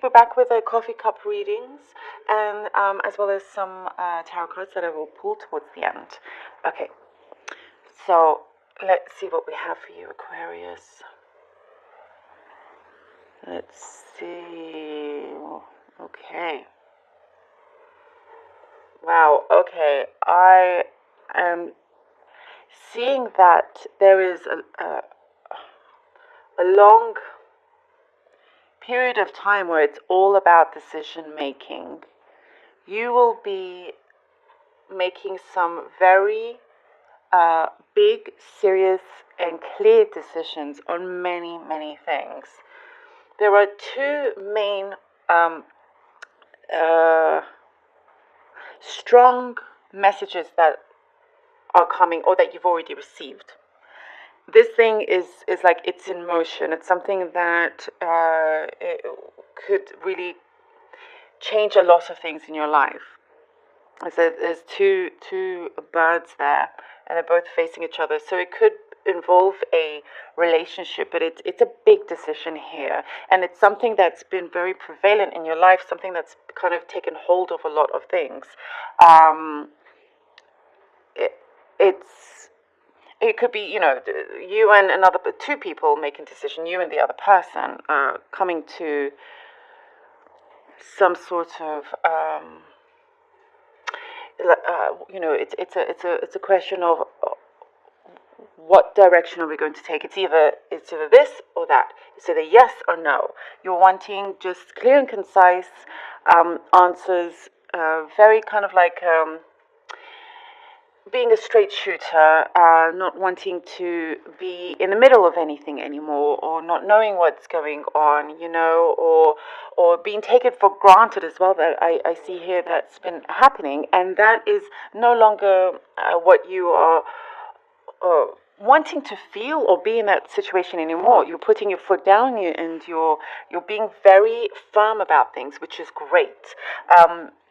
we're back with the coffee cup readings, and as well as some tarot cards that I will pull towards the end. Okay, so let's see what we have for you, Aquarius. Let's see. Okay. Wow, okay. I am seeing that there is a long period of time where it's all about decision making. You will be making some very big, serious, and clear decisions on many, many things. There are two main strong messages that are coming or that you've already received. This thing is like it's in motion. It's something that it could really change a lot of things in your life. There's two birds there, and they're both facing each other. So it could involve a relationship, but it's a big decision here, and it's something that's been very prevalent in your life. Something that's kind of taken hold of a lot of things. It could be, you and another two people making a decision, you and the other person coming to some sort of, it's a question of what direction are we going to take. It's either this or that. It's either yes or no. You're wanting just clear and concise answers, very kind of like being a straight shooter, not wanting to be in the middle of anything anymore, or not knowing what's going on, or being taken for granted as well. That I see here that's been happening, and that is no longer what you are wanting to feel or be in that situation anymore. You're putting your foot down, and you're being very firm about things, which is great.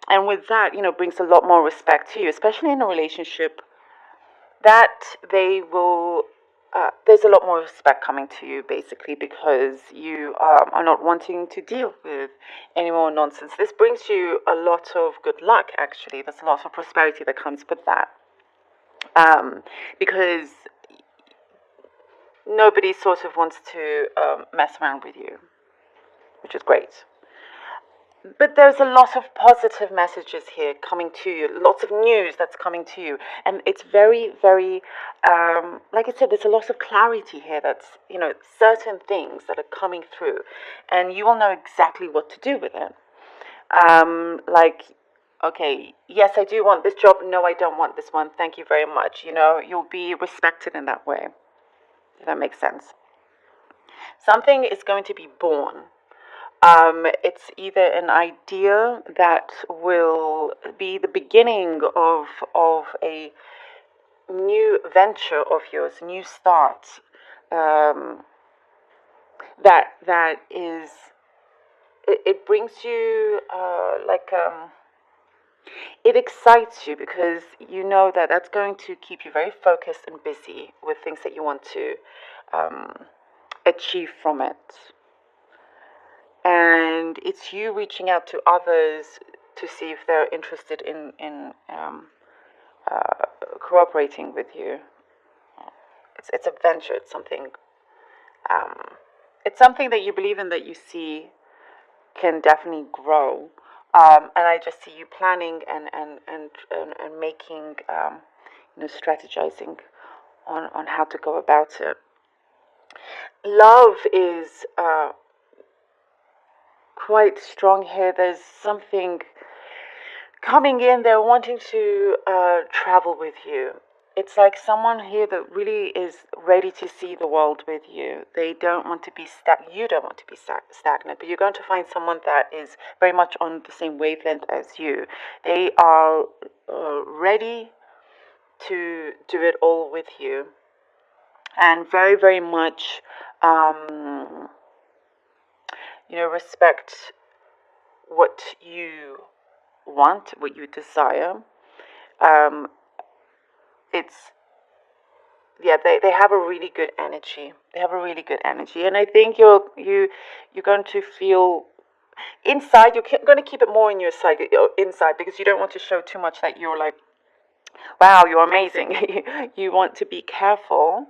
And with that, brings a lot more respect to you, especially in a relationship. That they will, there's a lot more respect coming to you, basically, because you are not wanting to deal with any more nonsense. This brings you a lot of good luck, actually. There's a lot of prosperity that comes with that. Because nobody sort of wants to mess around with you, which is great. But there's a lot of positive messages here coming to you, lots of news that's coming to you. And it's very, very, like I said, there's a lot of clarity here that's, certain things that are coming through. And you will know exactly what to do with it. Okay, yes, I do want this job. No, I don't want this one. Thank you very much. You'll be respected in that way, if that makes sense. Something is going to be born. It's either an idea that will be the beginning of a new venture of yours, new start. That is, it brings you it excites you, because you know that that's going to keep you very focused and busy with things that you want to achieve from it. And it's you reaching out to others to see if they're interested in cooperating with you. It's a venture. It's something. It's something that you believe in, that you see can definitely grow. And I just see you planning and making, strategizing on how to go about it. Love is quite strong here. There's something coming in. They're wanting to travel with you. It's like someone here that really is ready to see the world with you. They don't want to be stagnant. You don't want to be stagnant, but you're going to find someone that is very much on the same wavelength as you. They are ready to do it all with you, and very, very much, respect what you want, what you desire. They have a really good energy. They have a really good energy, and I think you're going to feel Inside, you're going to keep it more in your side, inside, because you don't want to show too much that you're like, wow, you're amazing. You want to be careful,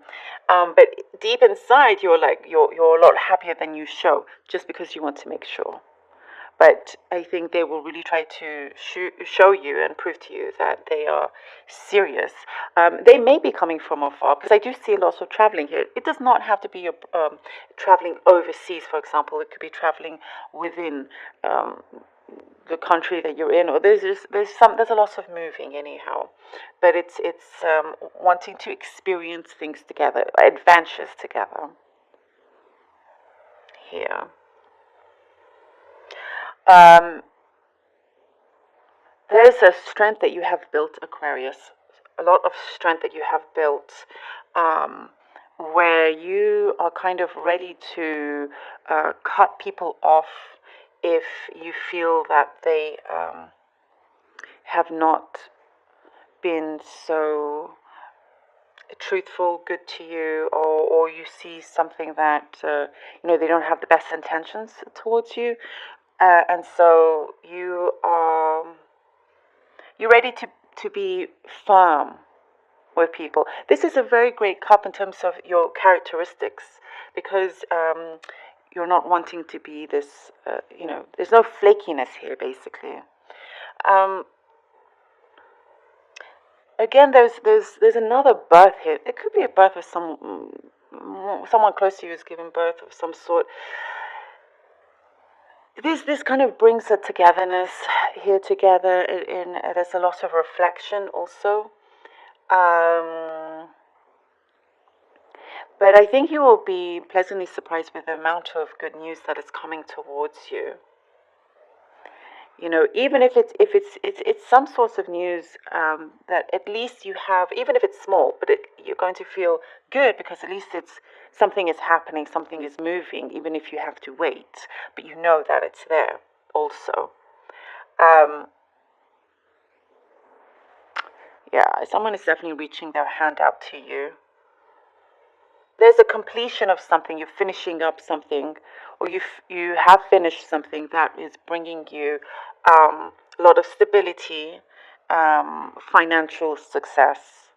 but deep inside, you're like you're a lot happier than you show, just because you want to make sure. But I think they will really try to show you and prove to you that they are serious. They may be coming from afar, because I do see lots of traveling here. It does not have to be traveling overseas, for example. It could be traveling within the country that you're in, or there's a lot of moving anyhow. But it's wanting to experience things together, adventures together here. Um, there's a strength that you have built, Aquarius. A lot of strength that you have built, um, where you are kind of ready to cut people off if you feel that they have not been so truthful, good to you, or you see something that they don't have the best intentions towards you, and so you're ready to be firm with people. This is a very great cup in terms of your characteristics, because you're not wanting to be this. There's no flakiness here, basically. Um, Again, there's another birth here. It could be a birth of someone close to you is giving birth of some sort. This kind of brings a togetherness here together. There's a lot of reflection also. But I think you will be pleasantly surprised with the amount of good news that is coming towards you. Even if it's some sorts of news that at least you have, even if it's small, but you're going to feel good, because at least it's something is happening, something is moving, even if you have to wait, but you know that it's there also. Yeah, someone is definitely reaching their hand out to you. There's a completion of something. You're finishing up something, or you have finished something that is bringing you a lot of stability, financial success.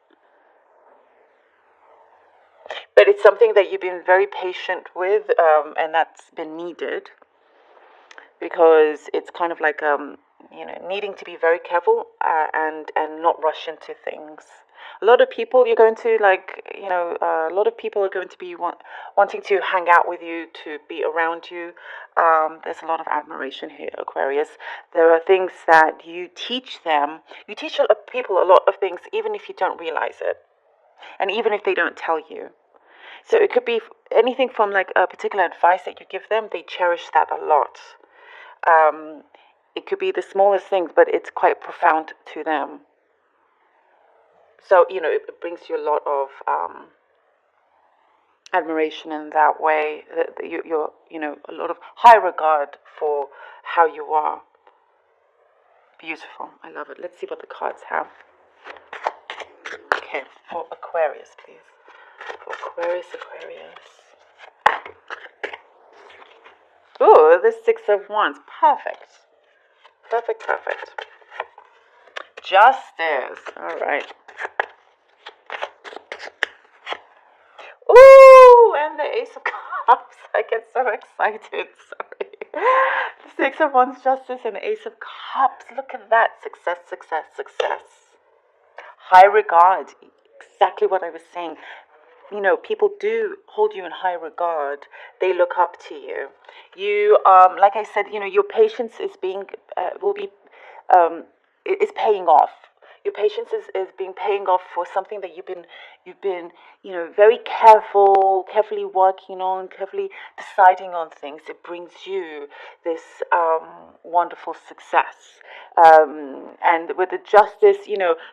But it's something that you've been very patient with, and that's been needed, because it's kind of like needing to be very careful, and not rush into things. A lot of people you're going to a lot of people are going to be wanting to hang out with you, to be around you. There's a lot of admiration here, Aquarius. There are things that you teach them. You teach people a lot of things, even if you don't realize it, and even if they don't tell you. So it could be anything from like a particular advice that you give them. They cherish that a lot. It could be the smallest things, but it's quite profound to them. So it brings you a lot of admiration in that way. That you're a lot of high regard for how you are. Beautiful. I love it. Let's see what the cards have. Okay, for Aquarius, please. For Aquarius. Ooh, the Six of Wands. Perfect. Justice. All right. Ooh, and the Ace of Cups. I get so excited. Sorry. The Six of Wands, Justice, and the Ace of Cups. Look at that. Success. High regard. Exactly what I was saying. People do hold you in high regard. They look up to you. You, like I said, your patience is is paying off. Your patience is being paying off for something that you've been very carefully working on, carefully deciding on things. It brings you this wonderful success. And with the justice,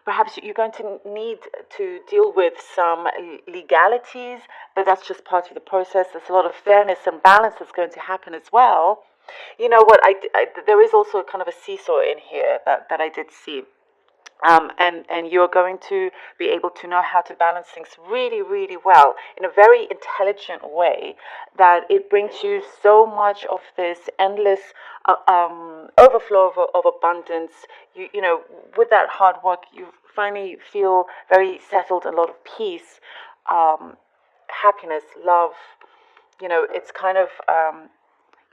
perhaps you're going to need to deal with some legalities, but that's just part of the process. There's a lot of fairness and balance that's going to happen as well. You know what? There is also kind of a seesaw in here that I did see. And you're going to be able to know how to balance things really, really well in a very intelligent way, that it brings you so much of this endless overflow of abundance. You know, with that hard work, you finally feel very settled, a lot of peace, um, happiness, love. It's kind of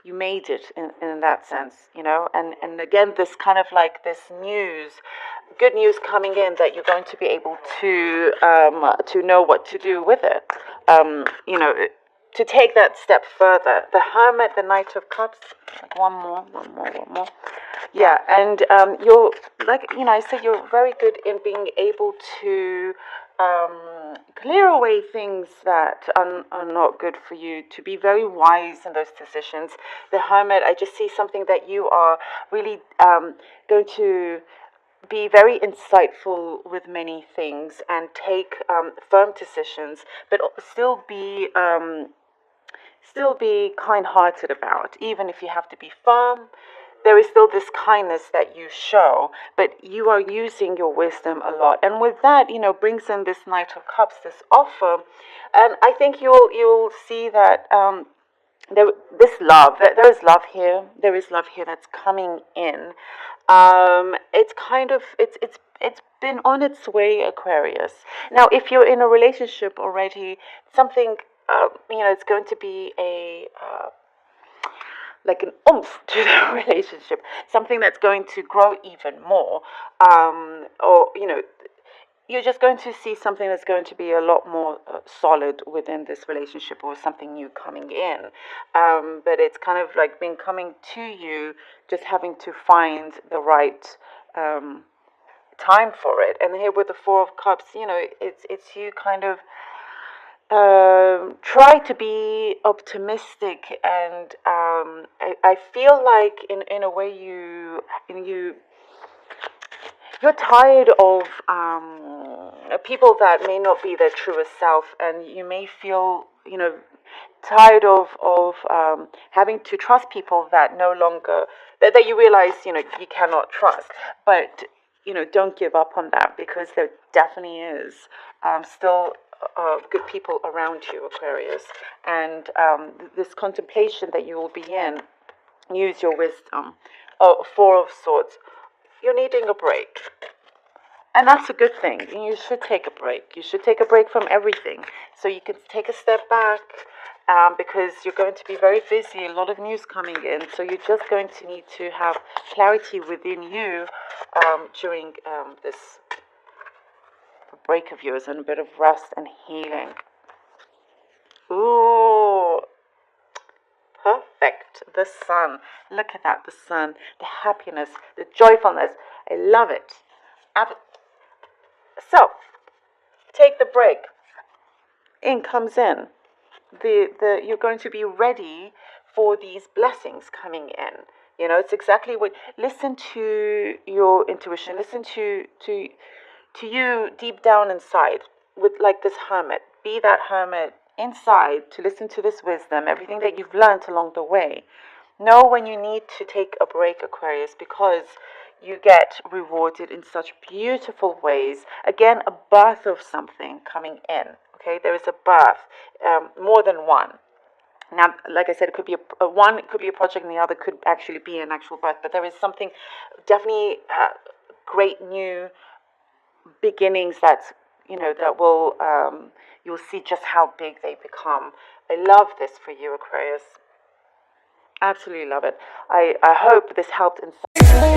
you made it in that sense, and again, this kind of like this good news coming in, that you're going to be able to know what to do with it, to take that step further. The Hermit, the Knight of Cups, like one more. Yeah, and you're, like, I said, you're very good in being able to clear away things that are not good for you, to be very wise in those decisions. The Hermit, I just see something that you are really going to be very insightful with many things, and take firm decisions, but still be kind-hearted about, even if you have to be firm. There is still this kindness that you show, but you are using your wisdom a lot, and with that, brings in this Knight of Cups, this offer, and I think you'll see that there is love here. There is love here that's coming in. It's kind of it's been on its way, Aquarius. Now, if you're in a relationship already, something it's going to be a like an oomph to the relationship, something that's going to grow even more, or you're just going to see something that's going to be a lot more solid within this relationship, or something new coming in. But it's kind of like been coming to you, just having to find the right time for it. And here with the Four of Cups, it's you kind of try to be optimistic, and I feel like in a way you're tired of people that may not be their truest self, and you may feel, tired of having to trust people that no longer that you realize you cannot trust. But don't give up on that, because there definitely is still good people around you, Aquarius, and this contemplation that you will be in. Use your wisdom. Oh, Four of Swords. You're needing a break. And that's a good thing. You should take a break. You should take a break from everything, so you can take a step back, because you're going to be very busy, a lot of news coming in. So you're just going to need to have clarity within you during this break of yours, and a bit of rest and healing. Ooh. Perfect. The Sun. Look at that. The Sun. The happiness. The joyfulness. I love it. So, take the break. In comes in. You're going to be ready for these blessings coming in. It's exactly what. Listen to your intuition. Listen to you deep down inside, with like this Hermit. Be that Hermit inside, to listen to this wisdom, everything that you've learned along the way. Know when you need to take a break, Aquarius, because you get rewarded in such beautiful ways. Again, a birth of something coming in. Okay, there is a birth, more than one. Now, like I said, it could be one, it could be a project, and the other could actually be an actual birth. But there is something definitely great new beginnings that will you'll see just how big they become. I love this for you, Aquarius. Absolutely love it. I hope this helped in some